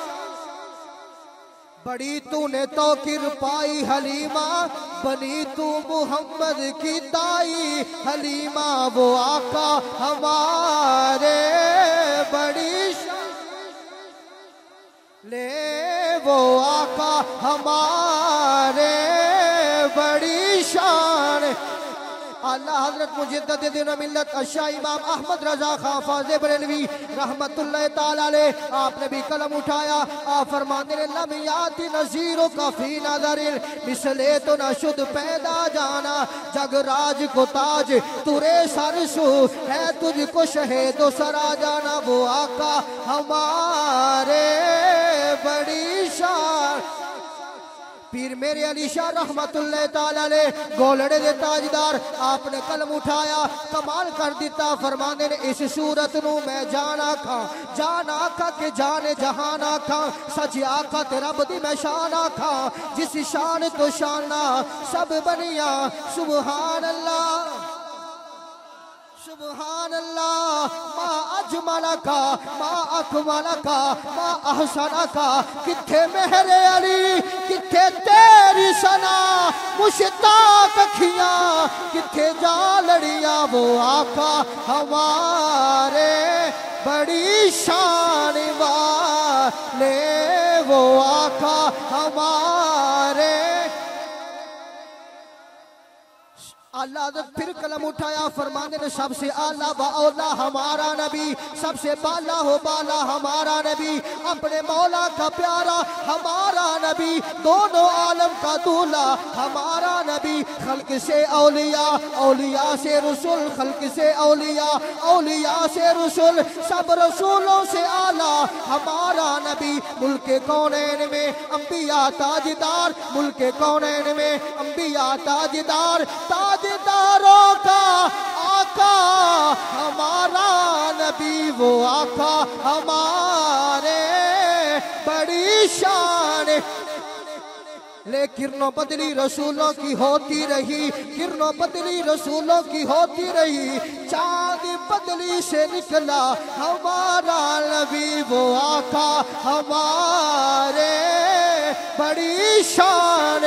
بڑی تو نے توقیر پائی حلیمہ بنی تو محمد کی دائی حلیمہ وہ آقا ہمارے بڑی شان لے وہ آقا ہمارے بڑی شان اللہ حضرت مجدد دین ملت اشاہ امام احمد رضا خان فاضل بریلوی رحمت اللہ تعالیٰ علیہ آپ نے بھی قلم اٹھایا آپ فرماتے ہیں لم یاتی نظیروں کا فی نظر مثلے تو نہ شد پیدا جانا جگ راج کو تاج تورے سر سو ہے تجھ کو شہید و سرا جانا وہ آقا ہمارے بڑی شان پیر میرے علی شاہ رحمت اللہ تعالیٰ علیہ گولڑے دے تاجدار آپ نے قلم اٹھایا کمال کر دیتا فرمانے نے اس صورت نو میں جانا کھا کہ جانے جہانا کھا سچ آقا تے رب دی میں شانا کھا جس شان تو شانہ سب بنیا سبحان اللہ سبحان اللہ ما اجملکا ما اکملکا ما احسنکا کتھے مہر علی کتھے تیری ثنا مشتاق اکھیاں کتھے جا لڑیاں وہ آقا ہمارے بڑی شان والے وہ آقا ہمارے اللہ حضرت پھر قلم اٹھایا فرمانے نے سب سے اعلیٰ و اولا ہمارا نبی سب سے بالا ہو بالا ہمارا نبی اپنے مولا کا پیارا ہمارا نبی دونوں عالم کا دولا ہمارا نبی خلق سے اولیاء اولیاء سے رسول خلق سے اولیاء اولیاء سے رسول سب رسولوں سے اعلیٰ ہمارا نبی ملک کونین میں انبیاء تاجدار ملک کونین میں انبیاء تاجدار تاجداروں کا آقا ہمارا نبی وہ آقا ہمارے بڑی شان لے کرنوں بدلی رسولوں کی ہوتی رہی کرنوں بدلی رسولوں کی ہوتی رہی چاند بدلی سے نکلا ہمارا نبی وہ آقا ہمارے بڑی شان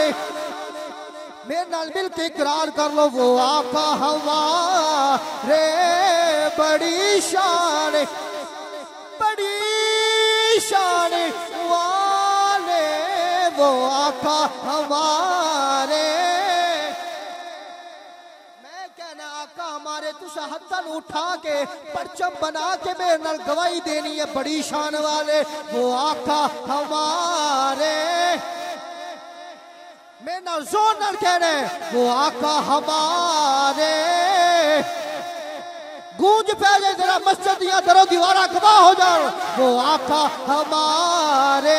میرے نال مل کے اقرار کر لو وہ آقا ہمارے بڑی شان والے وہ آقا ہمارے میں کہنا آقا ہمارے تسا ہتھن اٹھا کے پرچم بنا کے میرے نال گواہی دینی ہے بڑی شان والے وہ آقا ہمارے میں نہ زور نہ کہنے وہ آقا ہمارے گونج پہلے ذرا مسجد یا درو دیوارہ گواہ ہو جاؤ وہ آقا ہمارے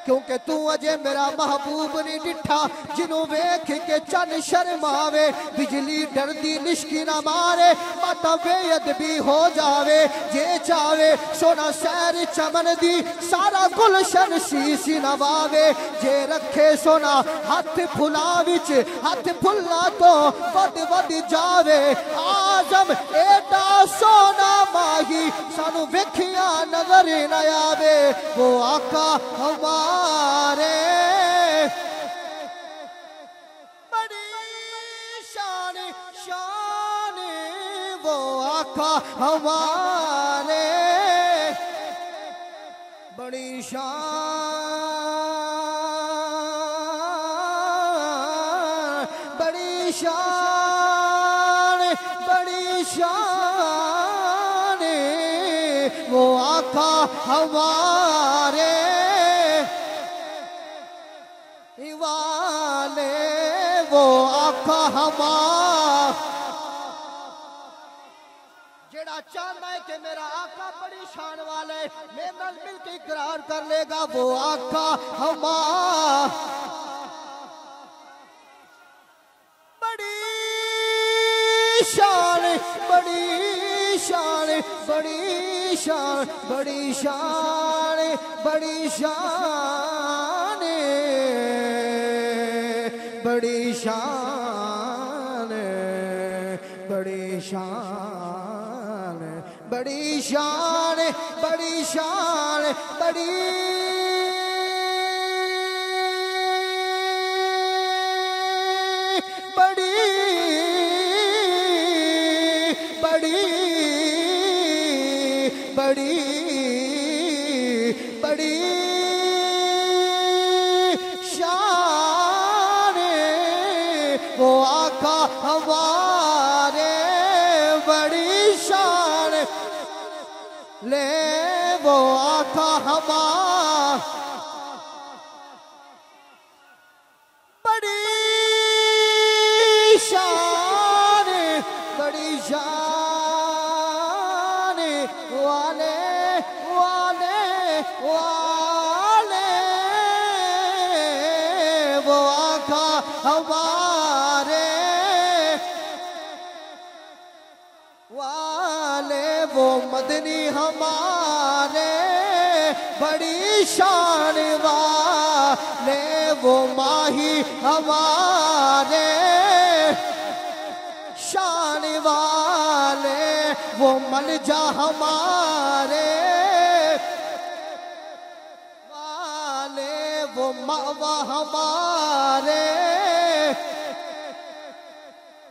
کیونکہ تو اجے میرا محبوب نہیں ڈٹھا جنوں ویکھ کے چن شرم آوے بجلی ڈردی لشکی نہ مارے ماتا بے ادبی ہو جاوے جے چاوے سونا سیر چمن دی سارا گلشن شیشی نواوے جے رکھے سونا ہاتھ پھلا وچ ہاتھ پھلا تو ود جاوے آزم ایڈا سونا ماہی سانو وکھیاں نظر نہ آوے وہ آقا ہمارے بڑی شان وہ آقا ہمارے بڑی شان وہ آقا ہمارے والے وہ آقا ہمارے جڑا چاہنا ہے کہ میرا آقا بڑی شان والے میرے نال مل کے اقرار کر لے گا وہ آقا ہمارے بڑی شان وہ آقا ہمارے بڑی شان لے وہ آقا ہمارے بڑی شان والے وہ آقا ہمارے والے وہ مدنی ہمارے بڑی شان والے وہ ماہی ہمارے شان وہ ملجا ہمارے والے، وہ مأوا ہمارے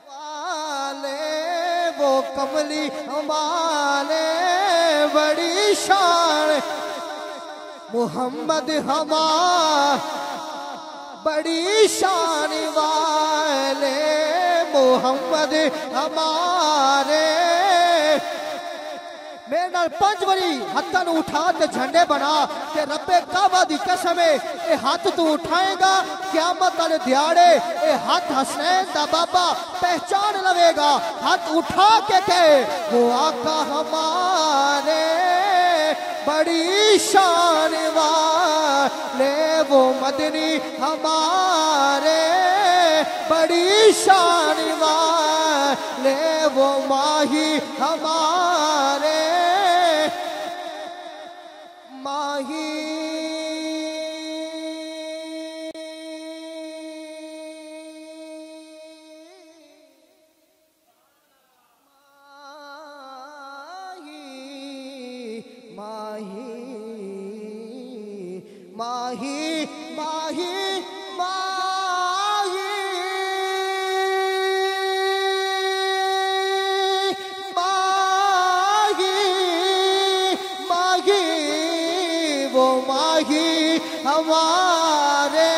والے، وہ کملی ہمارے بڑی شان محمد ہمارے بڑی شان والے محمد ہمارے۔ میرے نال 5 باری ہتھاں نوں اٹھا تے جھنڈے بنا کہ رب کعبہ دی قسم ہے اے ہاتھ تو اٹھائے گا قیامت والے دیہاڑے اے ہاتھ حسنین دا بابا پہچان لوے گا۔ ہاتھ اٹھا کے کہے وہ آقا ہمارے بڑی شان والے، وہ مدنی ہمارے بڑی شان والے، وہ ماہی ہمارے ماہی ماہی ماہی ماہی ماہی ماہی ماہی وہ ماہی ہمارے۔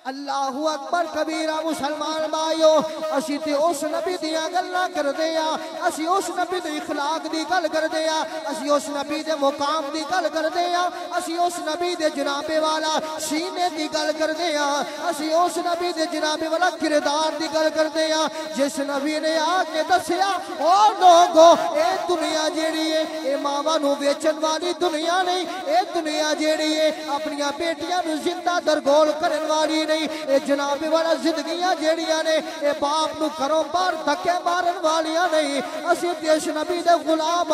اللہ اکبر کبیرہ مسلمان بھائیو، اسی تے اس نبی دیاں گلاں کردے ہاں، اسی اس نبی دے اخلاق دی گل کردے ہاں، اسی اس نبی دے مقام دی گل کردے ہاں، اسی اس نبی دے جناب والا سینے دی گل کردے ہاں، اسی اس نبی دے جناب والا کردار دی گل کردے ہاں جس نبی نے آ کے دسیا او لوگو اے دنیا جیڑی ہے اے ماواں نوں ویچن والی دنیا نہیں، اے دنیا جیڑی ہے اپنیاں بیٹیاں نوں زندہ درگول کرن والی نہیں، اے جناب والا زندگیاں جیڑیاں نے اے باپ نو کروں بار دھکے مارن والیاں نہیں۔ اسی دیش نبی دے غلام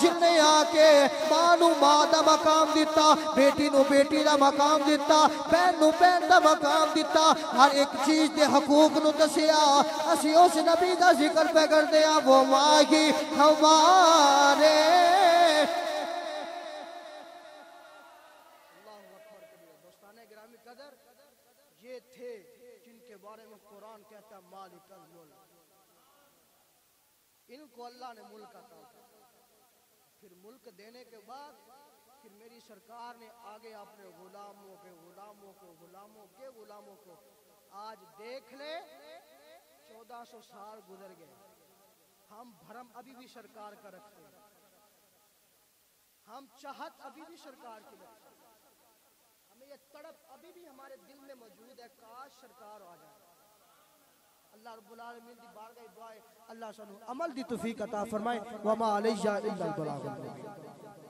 جن نے آ کے ماں نو ماں دا مقام دیتا، بیٹی نو بیٹی دا مقام دیتا، بہن نو بہن دا مقام دیتا، ہر ایک چیز دے حقوق نو دسیا۔ اسی اس نبی دا ذکر پہ کر دیا وہ ماہی ہمارے۔ دوستان گرامی قدر، یہ تھے جن کے بارے میں قرآن کہتا مالک الملک، ان کو اللہ نے ملک عطا کیا۔ پھر ملک دینے کے بعد پھر میری سرکار نے آگے اپنے غلاموں کے غلاموں کو آج دیکھ لے 1400 سال گزر گئے، ہم بھرم ابھی بھی سرکار کا رکھتے ہیں، ہم چاہت ابھی بھی سرکار کی رکھتے ہیں، ہمیں یہ تڑپ ابھی بھی ہمارے دل میں موجود ہے، کاش سرکار آ جائے۔ اللہ رب العالمین دی بارگاہ دعائے اللہ سنو عمل دی توفیق عطا فرمائے۔ وما علیہ الا البلاغ المبین۔